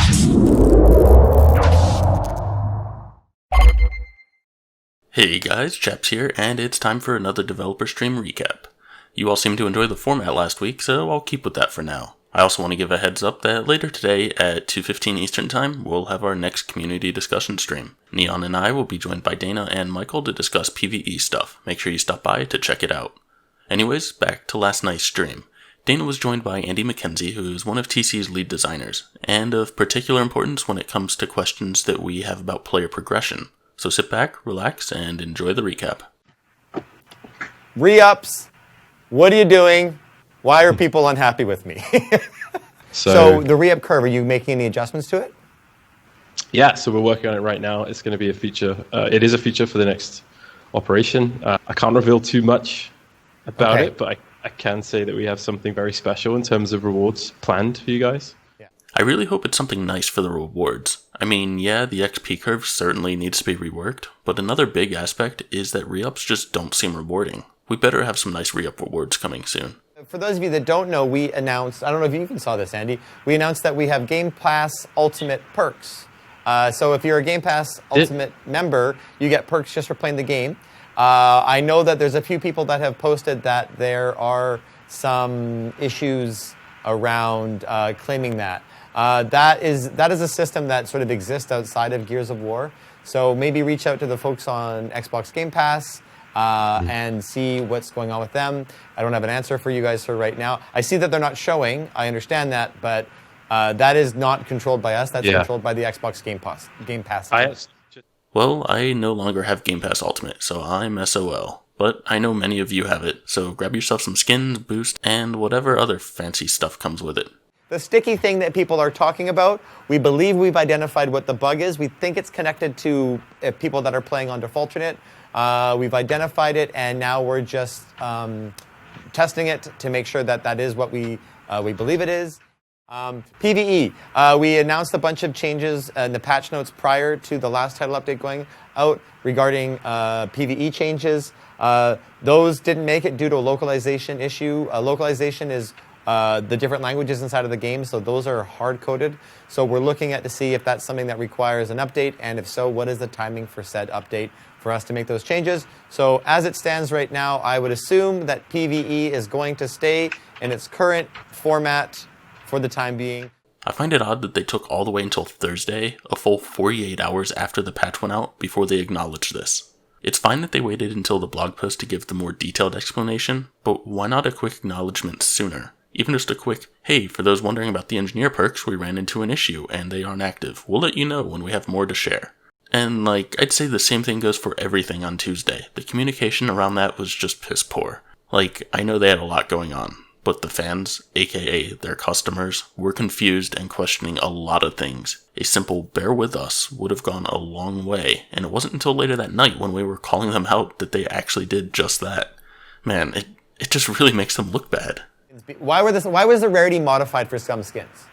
Hey guys, Chaps here, and it's time for another developer stream recap. You all seemed to enjoy the format last week, so I'll keep with that for now. I also want to give a heads up that later today at 2:15 Eastern Time, we'll have our next community discussion stream. Neon and I will be joined by Dana and Michael to discuss PvE stuff. Make sure you stop by to check it out. Anyways, back to last night's stream. Dana was joined by Andy McKenzie, who is one of TC's lead designers, and of particular importance when it comes to questions that we have about player progression. So sit back, relax, and enjoy the recap. Re-ups. What are you doing? Why are people unhappy with me? So the re-up curve, are you making any adjustments to it? Yeah, so we're working on it right now. It's going to be a feature. It is a feature for the next operation. I can't reveal too much about it, but I can say that we have something very special in terms of rewards planned for you guys. I really hope it's something nice for the rewards. I mean, yeah, the XP curve certainly needs to be reworked, but another big aspect is that re-ups just don't seem rewarding. We better have some nice re-up rewards coming soon. For those of you that don't know, we announced, I don't know if you even saw this, Andy, we announced that we have Game Pass Ultimate perks. So if you're a Game Pass Ultimate member, you get perks just for playing the game. I know that there's a few people that have posted that there are some issues around claiming that. That is a system that sort of exists outside of Gears of War. So maybe reach out to the folks on Xbox Game Pass and see what's going on with them. I don't have an answer for you guys for right now. I see that they're not showing. I understand that, but that is not controlled by us. That's controlled by the Xbox Game Pass. Well, I no longer have Game Pass Ultimate, so I'm SOL. But I know many of you have it, so grab yourself some skins, boost, and whatever other fancy stuff comes with it. The sticky thing that people are talking about, we believe we've identified what the bug is. We think it's connected to people that are playing on Defaulternate. We've identified it, and now we're just testing it to make sure that that is what we believe it is. PvE. We announced a bunch of changes in the patch notes prior to the last title update going out regarding PvE changes. Those didn't make it due to a localization issue. Localization is the different languages inside of the game, so those are hard-coded. So we're looking at to see if that's something that requires an update, and if so, what is the timing for said update for us to make those changes. So as it stands right now, I would assume that PvE is going to stay in its current format for the time being. I find it odd that they took all the way until Thursday, a full 48 hours after the patch went out, before they acknowledged this. It's fine that they waited until the blog post to give the more detailed explanation, but why not a quick acknowledgement sooner? Even just a quick, hey, for those wondering about the engineer perks, we ran into an issue and they aren't active. We'll let you know when we have more to share. And I'd say the same thing goes for everything on Tuesday. The communication around that was just piss poor. I know they had a lot going on, but the fans, aka their customers, were confused and questioning a lot of things. A simple bear with us would have gone a long way, and it wasn't until later that night when we were calling them out that they actually did just that. Man, it just really makes them look bad. Why was the rarity modified for some skins?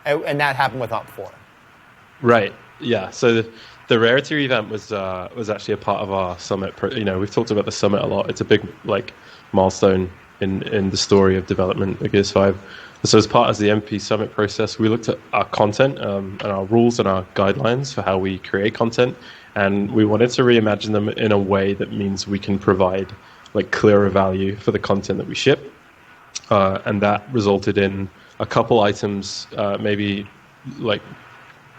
And that happened with Op 4. Right, yeah. So the rarity event was actually a part of our summit. We've talked about the summit a lot. It's a big milestone in the story of development of Gears 5. So as part of the MP Summit process, we looked at our content and our rules and our guidelines for how we create content, and we wanted to reimagine them in a way that means we can provide clearer value for the content that we ship. And that resulted in a couple items, maybe I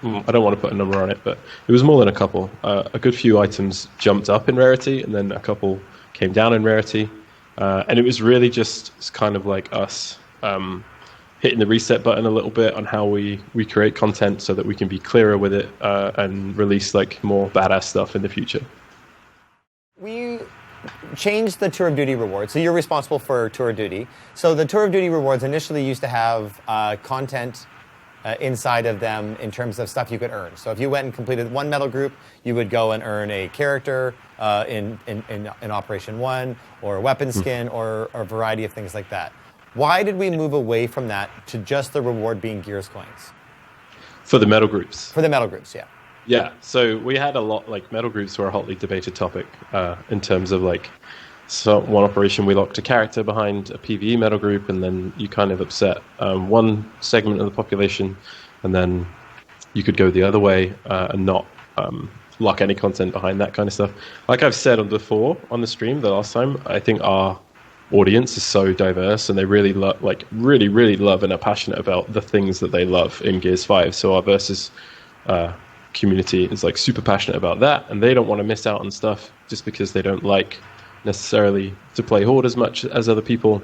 don't want to put a number on it, but it was more than a couple. A good few items jumped up in rarity, and then a couple came down in rarity. And it was really just kind of like us hitting the reset button a little bit on how we create content so that we can be clearer with it and release more badass stuff in the future. We changed the Tour of Duty rewards. So you're responsible for Tour of Duty. So the Tour of Duty rewards initially used to have content inside of them in terms of stuff you could earn. So if you went and completed one medal group, you would go and earn a character in Operation 1, or a weapon skin, or a variety of things like that. Why did we move away from that to just the reward being Gears coins? For the medal groups. For the medal groups, yeah. Yeah, so we had a lot, medal groups were a hotly debated topic in terms of so one operation we locked a character behind a PvE medal group, and then you kind of upset one segment of the population, and then you could go the other way and not lock any content behind that kind of stuff. Like I've said before on the stream the last time, I think our audience is so diverse, and they really really love and are passionate about the things that they love in Gears 5. So our Versus community is like super passionate about that, and they don't want to miss out on stuff just because they don't like necessarily to play Horde as much as other people,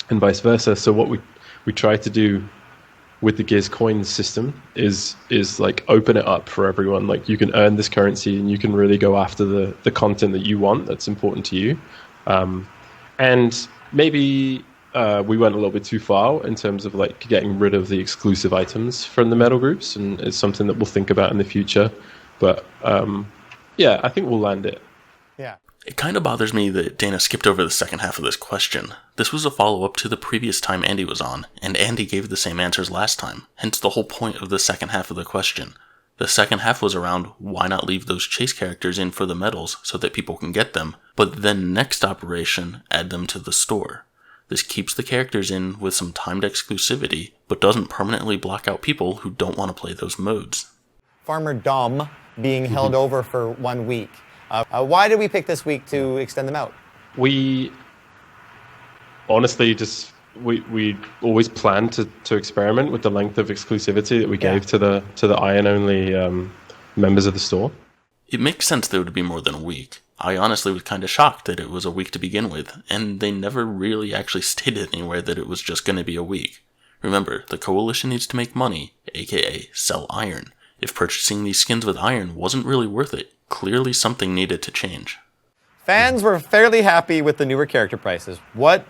and vice versa. So what we try to do with the Gears coins system is like open it up for everyone. Like you can earn this currency and you can really go after the content that you want that's important to you. And maybe we went a little bit too far in terms of like getting rid of the exclusive items from the medal groups, and it's something that we'll think about in the future. But yeah, I think we'll land it. Yeah. It kind of bothers me that Dana skipped over the second half of this question. This was a follow-up to the previous time Andy was on, and Andy gave the same answers last time, hence the whole point of the second half of the question. The second half was around why not leave those chase characters in for the medals so that people can get them, but then next operation, add them to the store. This keeps the characters in with some timed exclusivity, but doesn't permanently block out people who don't want to play those modes. Farmer Dom being held over for 1 week. Why did we pick this week to extend them out? We honestly we always planned to experiment with the length of exclusivity that we gave to the Iron only members of the store. It makes sense that it would be more than a week. I honestly was kind of shocked that it was a week to begin with, and they never really actually stated anywhere that it was just going to be a week. Remember, the Coalition needs to make money, aka sell iron. If purchasing these skins with iron wasn't really worth it, clearly something needed to change. Fans were fairly happy with the newer character prices. What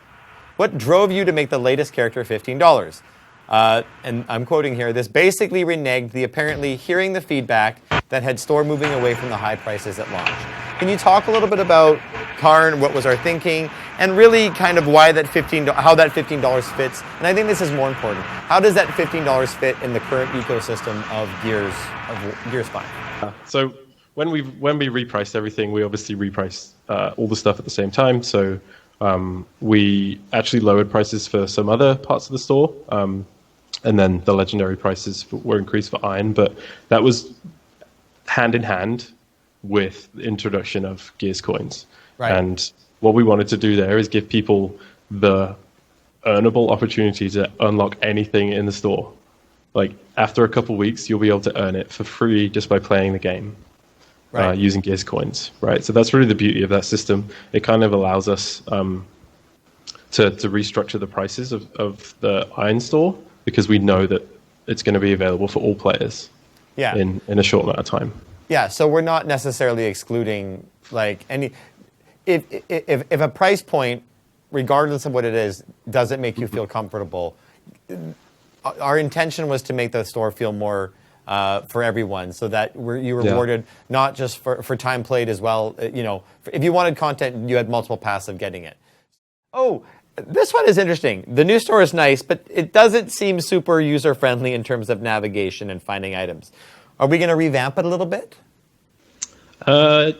drove you to make the latest character $15? And I'm quoting here, this basically reneged the apparently hearing the feedback that had store moving away from the high prices at launch. Can you talk a little bit about Karn, what was our thinking, and really kind of why that how that $15 fits? And I think this is more important. How does that $15 fit in the current ecosystem of Gears 5? So when we repriced everything, we obviously repriced all the stuff at the same time. So we actually lowered prices for some other parts of the store, and then the legendary prices were increased for Iron. But that was hand in hand with the introduction of Gears coins. Right. And what we wanted to do there is give people the earnable opportunity to unlock anything in the store. Like after a couple weeks, you'll be able to earn it for free just by playing the game. Right. Using Gears coins, right? So that's really the beauty of that system. It kind of allows us to restructure the prices of the Iron Store because we know that it's going to be available for all players in a short amount of time. Yeah, so we're not necessarily excluding like any. If a price point, regardless of what it is, doesn't make you feel comfortable, our intention was to make the store feel more for everyone, so that you rewarded not just for time played as well. If you wanted content, you had multiple paths of getting it. Oh, this one is interesting. The new store is nice, but it doesn't seem super user friendly in terms of navigation and finding items. Are we going to revamp it a little bit? Yeah.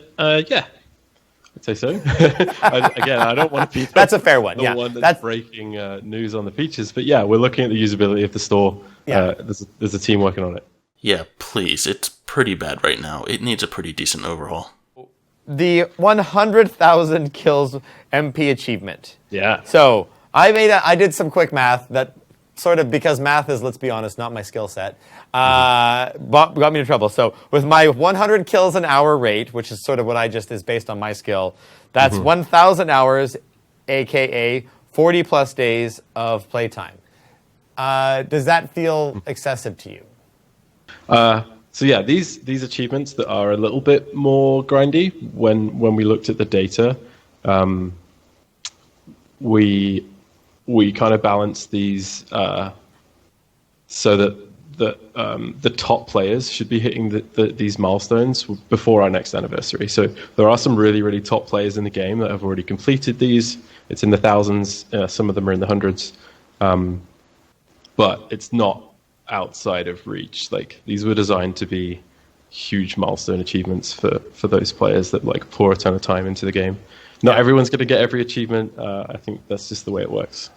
I'd say so. Again, I don't want to be that's a fair one. The one that's breaking news on the features, but yeah, we're looking at the usability of the store. Yeah. There's a team working on it. Yeah, please. It's pretty bad right now. It needs a pretty decent overhaul. The 100,000 kills MP achievement. Yeah. So I did some quick math that sort of, because math is, let's be honest, not my skill set, got me in trouble. So with my 100 kills an hour rate, which is sort of what is based on my skill, that's 1,000 hours, aka 40 plus days of playtime. Does that feel excessive to you? So yeah, these achievements that are a little bit more grindy, when we looked at the data, we kind of balanced these so that the top players should be hitting these milestones before our next anniversary. So there are some really, really top players in the game that have already completed these. It's in the thousands, some of them are in the hundreds, but it's not outside of reach. Like, these were designed to be huge milestone achievements for those players that like pour a ton of time into the game. Not everyone's going to get every achievement. I think that's just the way it works.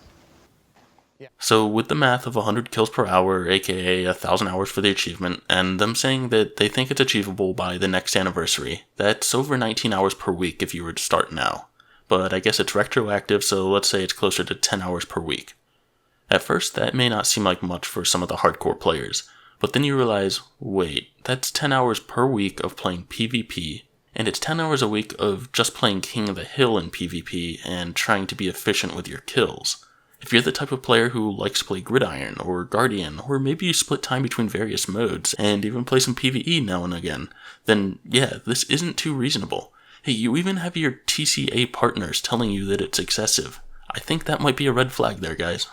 So with the math of 100 kills per hour, aka 1,000 hours for the achievement, and them saying that they think it's achievable by the next anniversary, that's over 19 hours per week if you were to start now. But I guess it's retroactive, so let's say it's closer to 10 hours per week. At first, that may not seem like much for some of the hardcore players, but then you realize, wait, that's 10 hours per week of playing PvP, and it's 10 hours a week of just playing King of the Hill in PvP and trying to be efficient with your kills. If you're the type of player who likes to play Gridiron or Guardian, or maybe you split time between various modes and even play some PvE now and again, then yeah, this isn't too reasonable. Hey, you even have your TCA partners telling you that it's excessive. I think that might be a red flag there, guys.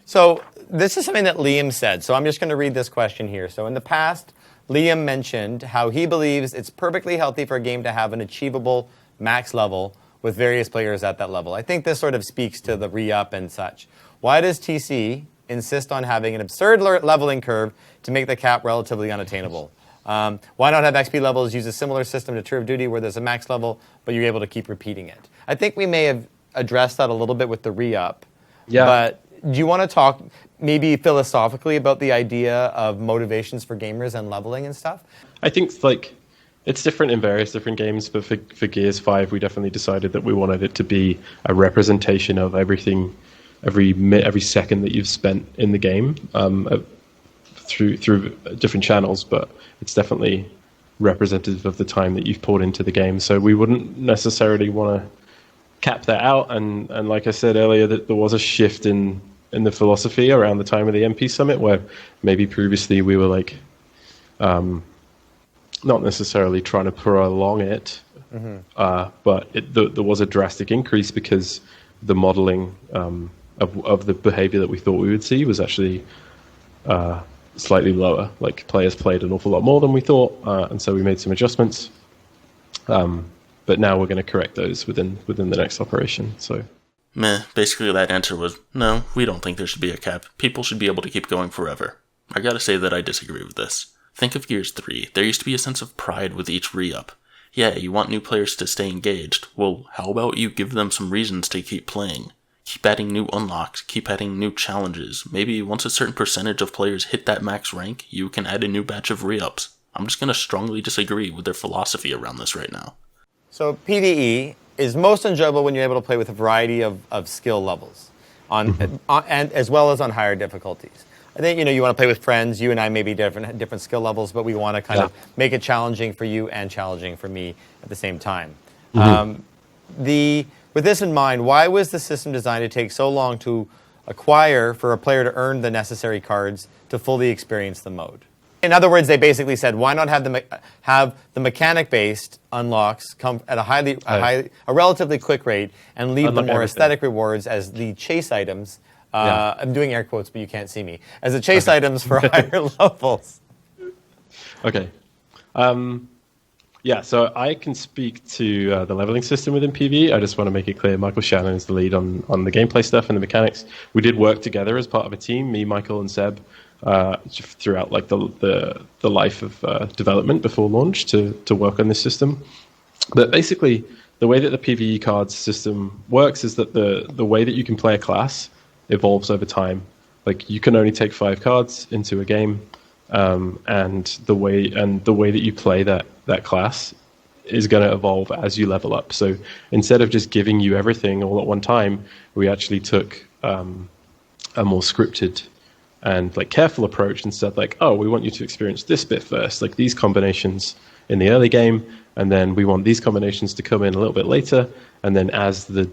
So this is something that Liam said, so I'm just going to read this question here. So in the past, Liam mentioned how he believes it's perfectly healthy for a game to have an achievable max level with various players at that level. I think this sort of speaks to the re-up and such. Why does TC insist on having an absurd leveling curve to make the cap relatively unattainable? Why not have XP levels use a similar system to Tour of Duty where there's a max level, but you're able to keep repeating it? I think we may have addressed that a little bit with the re-up. Yeah. But do you want to talk maybe philosophically about the idea of motivations for gamers and leveling and stuff? I think it's different in various different games, but for Gears 5, we definitely decided that we wanted it to be a representation of everything, every second that you've spent in the game through different channels, but it's definitely representative of the time that you've poured into the game. So we wouldn't necessarily want to cap that out. And like I said earlier, that there was a shift in the philosophy around the time of the MP Summit, where maybe previously we were like, not necessarily trying to prolong it, but there was a drastic increase because the modeling of the behavior that we thought we would see was actually slightly lower. Like players played an awful lot more than we thought, and so we made some adjustments. But now we're going to correct those within the next operation. So, basically that answer was, no, we don't think there should be a cap. People should be able to keep going forever. I gotta say that I disagree with this. Think of Gears 3. There used to be a sense of pride with each re-up. Yeah, you want new players to stay engaged. Well, how about you give them some reasons to keep playing? Keep adding new unlocks, keep adding new challenges. Maybe once a certain percentage of players hit that max rank, you can add a new batch of re-ups. I'm just gonna strongly disagree with their philosophy around this right now. So PvE is most enjoyable when you're able to play with a variety of skill levels, and as well as on higher difficulties. I think you want to play with friends. You and I may be different skill levels, but we want to kind of make it challenging for you and challenging for me at the same time. With this in mind, why was the system designed to take so long to acquire for a player to earn the necessary cards to fully experience the mode? In other words, they basically said, why not have the mechanic-based unlocks come at a relatively quick rate and leave the more aesthetic rewards as the chase items. I'm doing air quotes, but you can't see me. As the chase items for higher levels. Okay. So I can speak to the leveling system within PvE. I just want to make it clear, Michael Shannon is the lead on the gameplay stuff and the mechanics. We did work together as part of a team, me, Michael, and Seb, throughout like the life of development before launch to work on this system. But basically, the way that the PvE cards system works is that the way that you can play a class evolves over time. Like you can only take 5 cards into a game, and the way that you play that class is going to evolve as you level up. So instead of just giving you everything all at one time, we actually took a more scripted and like careful approach and said like, oh, we want you to experience this bit first, like these combinations in the early game, and then we want these combinations to come in a little bit later, and then as the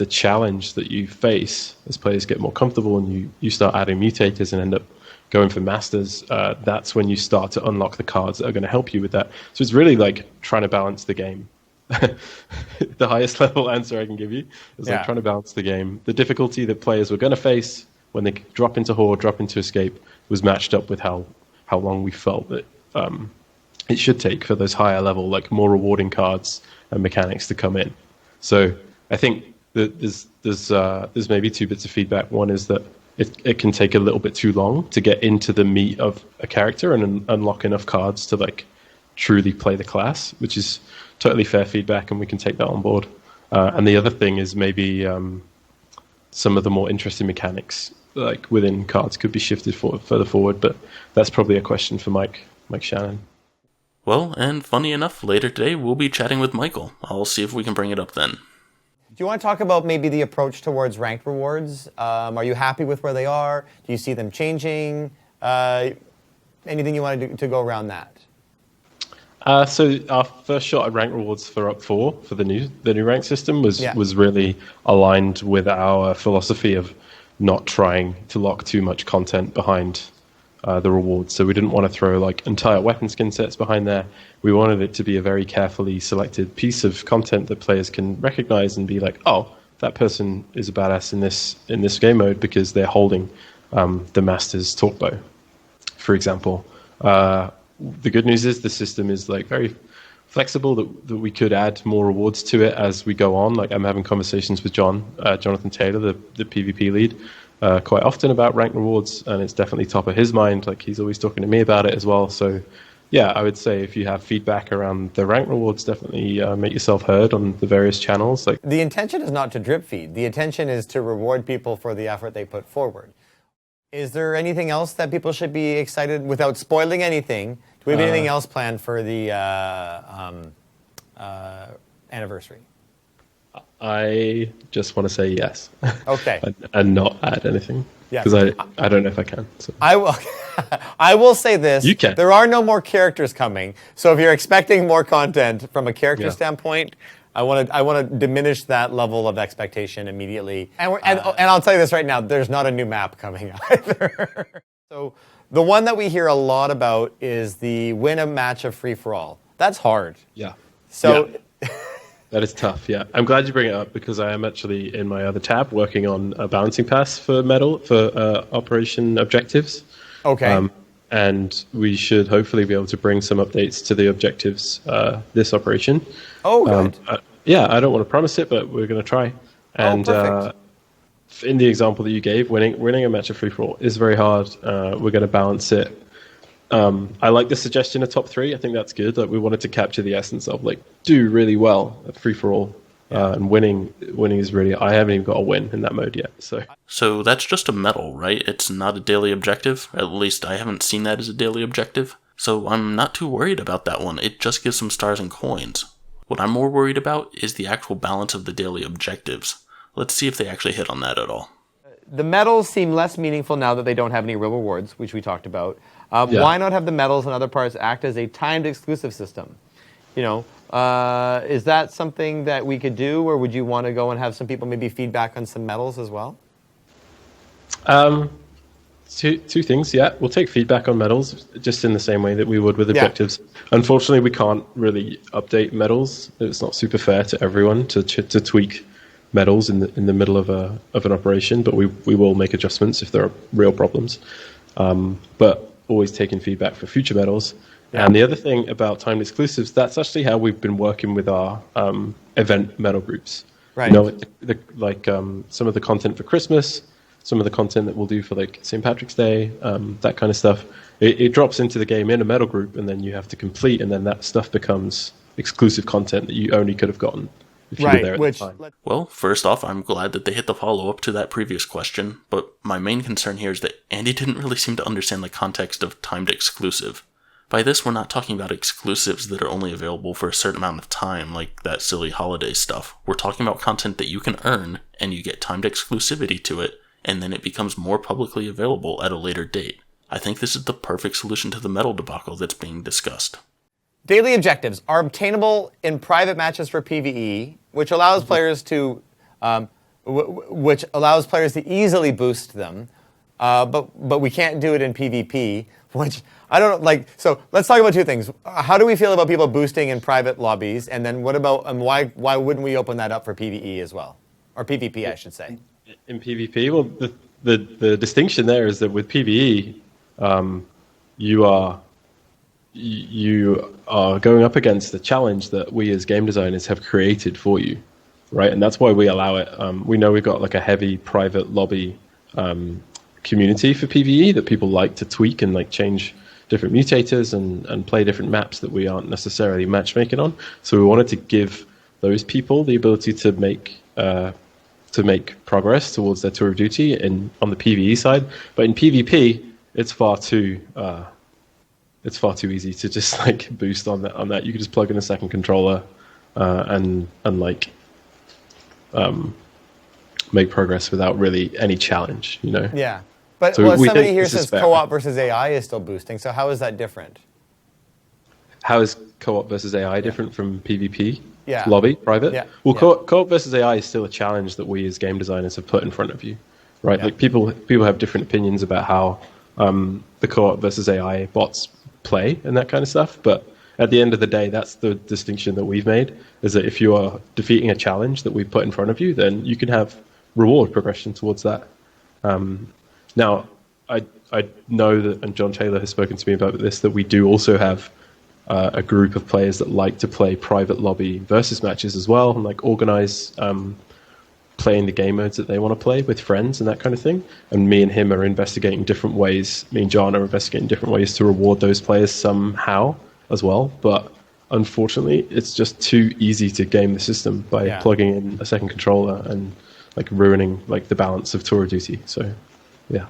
challenge that you face as players get more comfortable and you start adding mutators and end up going for masters, that's when you start to unlock the cards that are going to help you with that. So it's really like trying to balance the game. The highest level answer I can give you is like trying to balance the game. The difficulty that players were going to face when they drop into Horde, drop into Escape, was matched up with how long we felt that it should take for those higher level, like more rewarding cards and mechanics to come in. So I think that there's maybe 2 bits of feedback. One is that it can take a little bit too long to get into the meat of a character and unlock enough cards to like truly play the class, which is totally fair feedback, and we can take that on board. And the other thing is maybe some of the more interesting mechanics like within cards could be shifted further forward. But that's probably a question for Mike Shannon. Well, and funny enough, later today we'll be chatting with Michael. I'll see if we can bring it up then. Do you want to talk about maybe the approach towards ranked rewards? Are you happy with where they are? Do you see them changing? Anything you want to go around that? So our first shot at rank rewards for Up 4 for the new rank system was really aligned with our philosophy of not trying to lock too much content behind the rewards. So we didn't want to throw like entire weapon skin sets behind there. We wanted it to be a very carefully selected piece of content that players can recognize and be like, oh, that person is a badass in this game mode because they're holding the Master's Torque Bow, for example. The good news is the system is like very flexible, that we could add more rewards to it as we go on. Like I'm having conversations with Jonathan Taylor, the PvP lead, quite often about rank rewards, and it's definitely top of his mind. Like he's always talking to me about it as well. So yeah, I would say if you have feedback around the rank rewards, definitely make yourself heard on the various channels. Like the intention is not to drip feed. The intention is to reward people for the effort they put forward. Is there anything else that people should be excited without spoiling anything? Do we have anything else planned for the anniversary? I just want to say yes. Okay. and not add anything. Yeah. Because I don't know if I can. So. I will. I will say this. You can. There are no more characters coming. So if you're expecting more content from a character standpoint, I want to diminish that level of expectation immediately. And I'll tell you this right now, there's not a new map coming either. So the one that we hear a lot about is the win a match of free-for-all. That's hard. Yeah. So that is tough, yeah. I'm glad you bring it up because I am actually in my other tab working on a balancing pass for Operation Objectives. Okay. And we should hopefully be able to bring some updates to the objectives this operation. Oh, good. Yeah, I don't want to promise it, but we're going to try. And in the example that you gave, winning a match of free-for-all is very hard. We're going to balance it. I like the suggestion of top 3. I think that's good. Like we wanted to capture the essence of like do really well at free-for-all. And winning is really. I haven't even got a win in that mode yet. So that's just a medal, right? It's not a daily objective. At least I haven't seen that as a daily objective. So I'm not too worried about that one. It just gives some stars and coins. What I'm more worried about is the actual balance of the daily objectives. Let's see if they actually hit on that at all. The medals seem less meaningful now that they don't have any real rewards, which we talked about. Why not have the medals and other parts act as a timed exclusive system? You know, is that something that we could do, or would you want to go and have some people maybe feedback on some medals as well? Two things, yeah. We'll take feedback on medals just in the same way that we would with objectives. Unfortunately, we can't really update medals. It's not super fair to everyone to tweak medals in the middle of an operation, but we will make adjustments if there are real problems. But always taking feedback for future medals. Yeah. And the other thing about timed exclusives, that's actually how we've been working with our event medal groups. Right. You know, some of the content for Christmas, some of the content that we'll do for like St. Patrick's Day, that kind of stuff. It drops into the game in a medal group, and then you have to complete, and then that stuff becomes exclusive content that you only could have gotten if you were there at the time. Well, first off, I'm glad that they hit the follow-up to that previous question, but my main concern here is that Andy didn't really seem to understand the context of timed exclusive. By this, we're not talking about exclusives that are only available for a certain amount of time, like that silly holiday stuff. We're talking about content that you can earn, and you get timed exclusivity to it, and then it becomes more publicly available at a later date. I think this is the perfect solution to the medal debacle that's being discussed. Daily objectives are obtainable in private matches for PvE, which allows players to easily boost them, but we can't do it in PvP. Which I don't know. Like, so let's talk about two things. How do we feel about people boosting in private lobbies, and then what about why wouldn't we open that up for PvE as well, or PvP, I should say? In PvP, well, the distinction there is that with PvE, you are going up against the challenge that we as game designers have created for you, right? And that's why we allow it. We know we've got like a heavy private lobby community for PvE that people like to tweak and like change different mutators and play different maps that we aren't necessarily matchmaking on. So we wanted to give those people the ability to make to make progress towards their tour of duty on the PvE side. But in PvP, it's far too easy to just like boost on that. You can just plug in a second controller and make progress without really any challenge, you know? Yeah. But So we somebody think here this is says fair. co-op versus AI is still boosting. So how is that different? How is co-op versus AI different from PvP? Yeah. Lobby, private? Yeah. Well, Yeah. co-op versus AI is still a challenge that we as game designers have put in front of you, right? Yeah. Like people have different opinions about how the co-op versus AI bots play and that kind of stuff. But at the end of the day, that's the distinction that we've made, is that if you are defeating a challenge that we put in front of you, then you can have reward progression towards that. Now, I know that, and John Taylor has spoken to me about this, that we do also have a group of players that like to play private lobby versus matches as well, and like organize playing the game modes that they want to play with friends and that kind of thing. And me and him are investigating different ways, me and John are investigating different ways to reward those players somehow as well. But unfortunately, it's just too easy to game the system by plugging in a second controller and like ruining like the balance of tour of duty. So, yeah.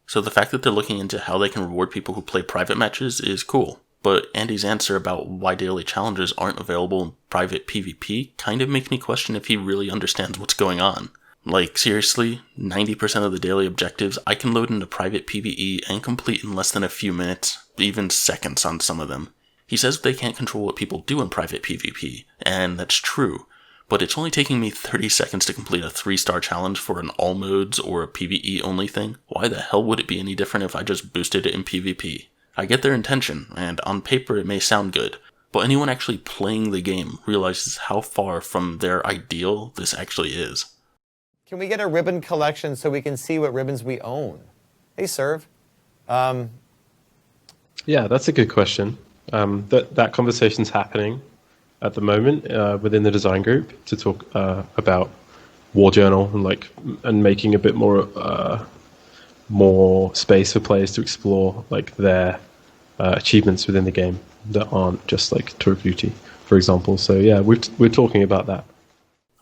So the fact that they're looking into how they can reward people who play private matches is cool. But Andy's answer about why daily challenges aren't available in private PvP kind of makes me question if he really understands what's going on. Like, seriously, 90% of the daily objectives I can load into private PvE and complete in less than a few minutes, even seconds on some of them. He says they can't control what people do in private PvP, and that's true, but it's only taking me 30 seconds to complete a 3-star challenge for an all modes or a PvE only thing. Why the hell would it be any different if I just boosted it in PvP? I get their intention, and on paper it may sound good, but anyone actually playing the game realizes how far from their ideal this actually is. Can we get a ribbon collection so we can see what ribbons we own? Hey, Serve. Yeah, that's a good question. That conversation's happening at the moment within the design group to talk about War Journal and making a bit more space for players to explore like their achievements within the game that aren't just like tour of duty, for example. So yeah, we're talking about that.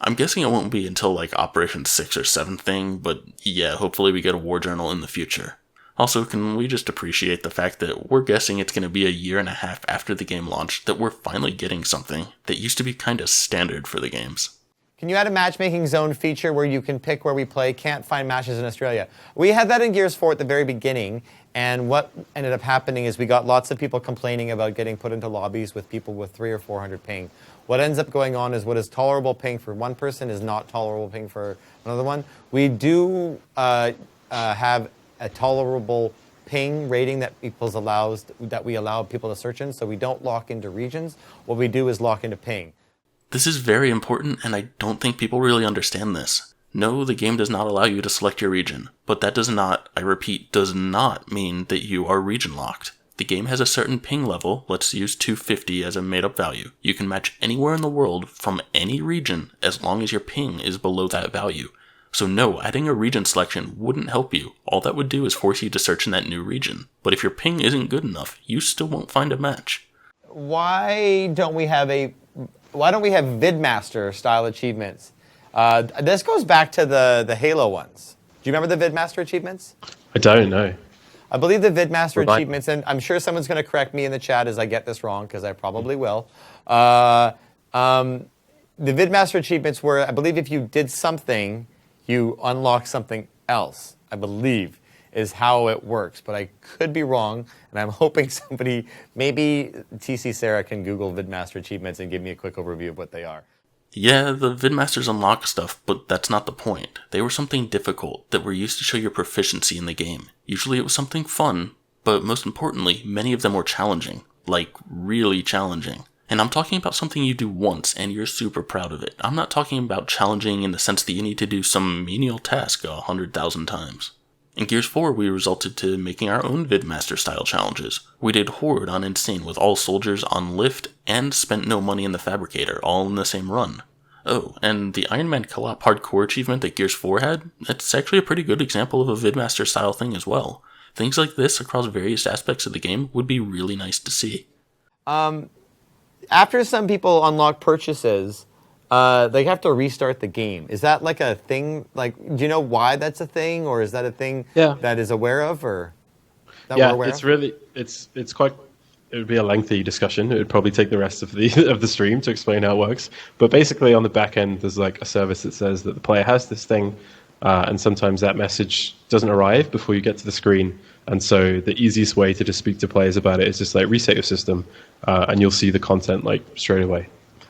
I'm guessing it won't be until like Operation 6 or 7 thing, but yeah, hopefully we get a War Journal in the future. Also, can we just appreciate the fact that we're guessing it's going to be a year and a half after the game launched that we're finally getting something that used to be kind of standard for the games. Can you add a matchmaking zone feature where you can pick where we play? Can't find matches in Australia. We had that in Gears 4 at the very beginning, and what ended up happening is we got lots of people complaining about getting put into lobbies with people with 300 or 400 ping. What ends up going on is what is tolerable ping for one person is not tolerable ping for another one. We do have a tolerable ping rating that we allow people to search in, so we don't lock into regions. What we do is lock into ping. This is very important, and I don't think people really understand this. No, the game does not allow you to select your region, but that does not, I repeat, does not mean that you are region locked. The game has a certain ping level, let's use 250 as a made-up value. You can match anywhere in the world from any region as long as your ping is below that value. So no, adding a region selection wouldn't help you. All that would do is force you to search in that new region. But if your ping isn't good enough, you still won't find a match. Why don't we have VidMaster style achievements? This goes back to the Halo ones. Do you remember the VidMaster achievements? I don't know. I believe the VidMaster achievements, and I'm sure someone's going to correct me in the chat as I get this wrong, because I probably will. The VidMaster achievements were, I believe if you did something, you unlock something else, I believe, is how it works. But I could be wrong, and I'm hoping somebody, maybe TC Sarah can Google VidMaster achievements and give me a quick overview of what they are. Yeah, the VidMasters unlock stuff, but that's not the point. They were something difficult that were used to show your proficiency in the game. Usually it was something fun, but most importantly, many of them were challenging. Like, really challenging. And I'm talking about something you do once and you're super proud of it. I'm not talking about challenging in the sense that you need to do some menial task 100,000 times. In Gears 4, we resulted to making our own VidMaster style challenges. We did Horde on Insane with all soldiers on Lift and spent no money in the Fabricator, all in the same run. Oh, and the Iron Man Co-op Hardcore achievement that Gears 4 had, that's actually a pretty good example of a VidMaster style thing as well. Things like this across various aspects of the game would be really nice to see. After some people unlock purchases, they have to restart the game. Is that like a thing? Like, do you know why that's a thing, or is that a thing that is aware of, or that we're aware it's of? really it's quite. It would be a lengthy discussion. It would probably take the rest of the stream to explain how it works. But basically, on the back end, there's like a service that says that the player has this thing, and sometimes that message doesn't arrive before you get to the screen. And so the easiest way to just speak to players about it is just like reset your system, and you'll see the content like straight away.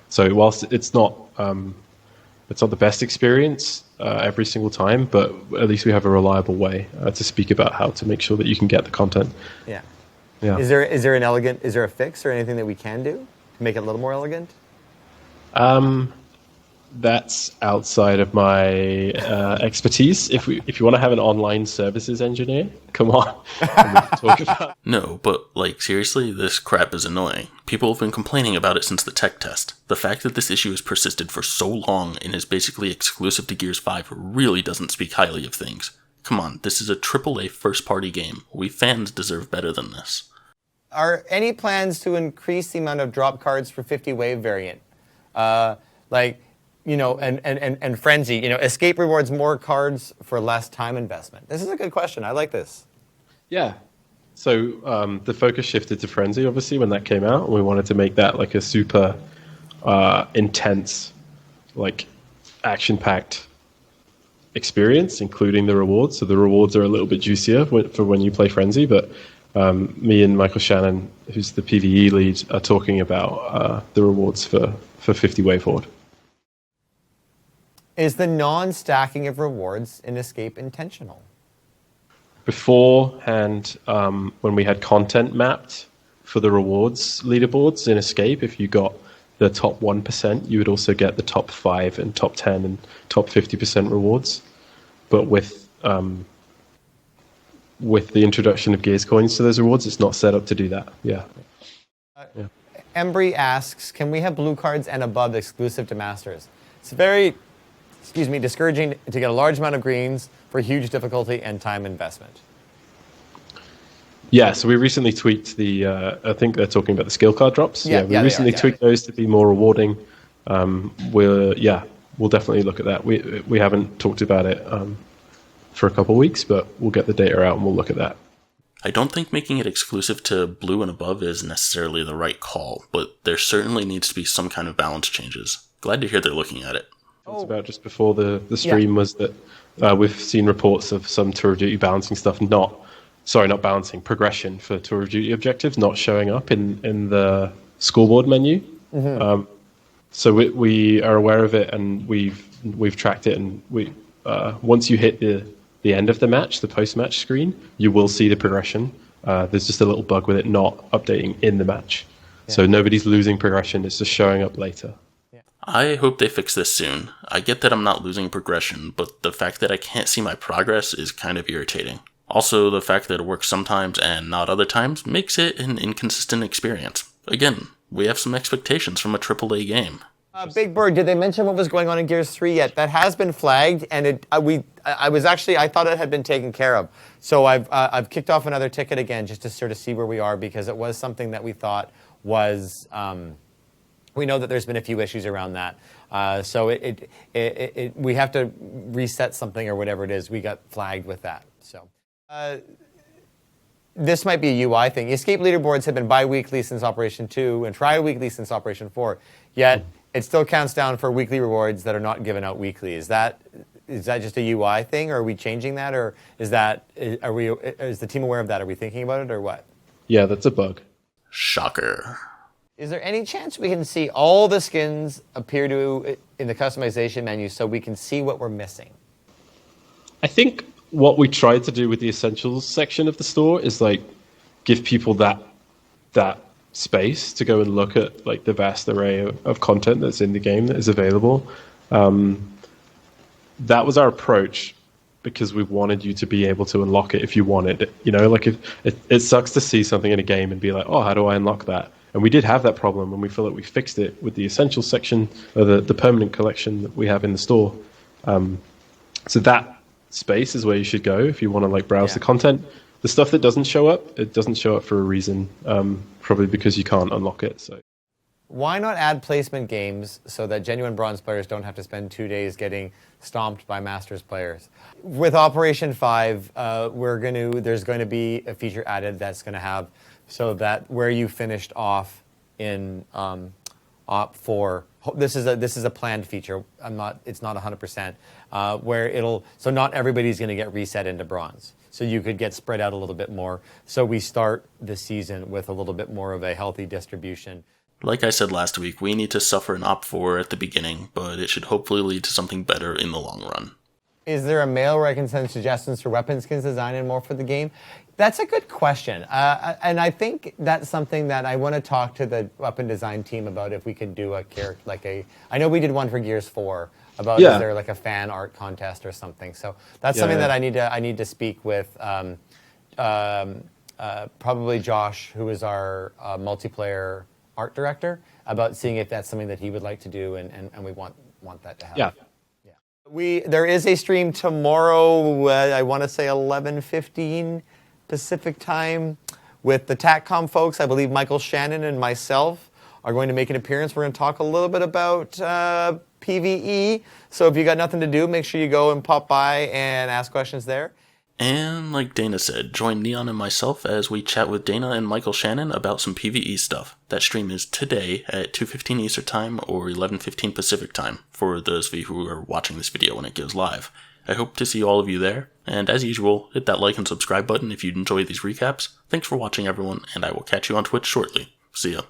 So whilst it's not the best experience every single time, but at least we have a reliable way to speak about how to make sure that you can get the content. Yeah. Yeah. Is there a fix or anything that we can do to make it a little more elegant? That's outside of my expertise. If you want to have an online services engineer, come on. Talk about. No, but like seriously, this crap is annoying. People have been complaining about it since the tech test. The fact that this issue has persisted for so long and is basically exclusive to Gears 5 really doesn't speak highly of things. Come on, this is a AAA first-party game. We fans deserve better than this. Are any plans to increase the amount of drop cards for 50 wave variant? And Frenzy, Escape rewards more cards for less time investment. This is a good question. I like this. Yeah. So the focus shifted to Frenzy, obviously, when that came out. We wanted to make that like a super intense, like action-packed experience, including the rewards. So the rewards are a little bit juicier for when you play Frenzy, but me and Michael Shannon, who's the PvE lead, are talking about the rewards for 50 Way Forward. Is the non-stacking of rewards in Escape intentional? Beforehand, when we had content mapped for the rewards leaderboards in Escape, if you got the top 1%, you would also get the top 5 and top 10 and top 50% rewards. But with the introduction of Gears coins to those rewards, it's not set up to do that. Yeah. Embry asks, can we have blue cards and above exclusive to Masters? It's very, discouraging to get a large amount of greens for huge difficulty and time investment. Yeah, so we recently tweaked I think they're talking about the skill card drops. We recently tweaked those to be more rewarding. We'll definitely look at that. We haven't talked about it for a couple of weeks, but we'll get the data out and we'll look at that. I don't think making it exclusive to blue and above is necessarily the right call, but there certainly needs to be some kind of balance changes. Glad to hear they're looking at it. It's about just before the stream was that we've seen reports of some Tour of Duty balancing stuff not balancing, progression for Tour of Duty objectives not showing up in the scoreboard menu. Mm-hmm. So we are aware of it and we've tracked it, and we once you hit the end of the match, the post-match screen, you will see the progression. There's just a little bug with it not updating in the match. Yeah. So nobody's losing progression, it's just showing up later. Yeah. I hope they fix this soon. I get that I'm not losing progression, but the fact that I can't see my progress is kind of irritating. Also, the fact that it works sometimes and not other times makes it an inconsistent experience. Again, we have some expectations from a AAA game. Big Bird, did they mention what was going on in Gears 3 yet? That has been flagged, and I thought it had been taken care of. So I've kicked off another ticket again just to sort of see where we are, because it was something that we thought was. We know that there's been a few issues around that, so we have to reset something or whatever it is. We got flagged with that. So this might be a UI thing. Escape leaderboards have been bi-weekly since Operation 2 and tri-weekly since Operation 4. Yet it still counts down for weekly rewards that are not given out weekly. Is that just a UI thing, or are we changing that, or is the team aware of that? Are we thinking about it, or what? Yeah, that's a bug. Shocker. Is there any chance we can see all the skins appear in the customization menu so we can see what we're missing? I think what we tried to do with the essentials section of the store is like give people that space to go and look at like the vast array of content that's in the game that is available. That was our approach, because we wanted you to be able to unlock it if you wanted it. Like it sucks to see something in a game and be like, oh, how do I unlock that? And we did have that problem, and we feel like we fixed it with the essentials section, or the permanent collection that we have in the store. So that space is where you should go if you want to like browse the content. The stuff that doesn't show up, it doesn't show up for a reason, probably because you can't unlock it. So, why not add placement games so that genuine bronze players don't have to spend 2 days getting stomped by Masters players? With Operation 5, there's going to be a feature added that's going to have so that where you finished off in Op 4, this is a planned feature. It's not 100%. So not everybody's going to get reset into bronze. So you could get spread out a little bit more. So we start the season with a little bit more of a healthy distribution. Like I said last week, we need to suffer an Op 4 at the beginning, but it should hopefully lead to something better in the long run. Is there a mail where I can send suggestions for weapon skins design and more for the game? That's a good question. And I think that's something that I want to talk to the weapon design team about, if we could do a character, I know we did one for Gears 4, about is there like a fan art contest or something. So that's something that I need to speak with probably Josh, who is our multiplayer art director, about seeing if that's something that he would like to do, and we want that to happen. There is a stream tomorrow, I want to say 11:15 Pacific time, with the Tac-Com folks. I believe Michael Shannon and myself are going to make an appearance. We're going to talk a little bit about PvE. So if you got nothing to do, make sure you go and pop by and ask questions there. And like Dana said, join Neon and myself as we chat with Dana and Michael Shannon about some PvE stuff. That stream is today at 2:15 Eastern Time or 11:15 Pacific Time, for those of you who are watching this video when it goes live. I hope to see all of you there, and as usual, hit that like and subscribe button if you enjoy these recaps. Thanks for watching, everyone, and I will catch you on Twitch shortly. See ya.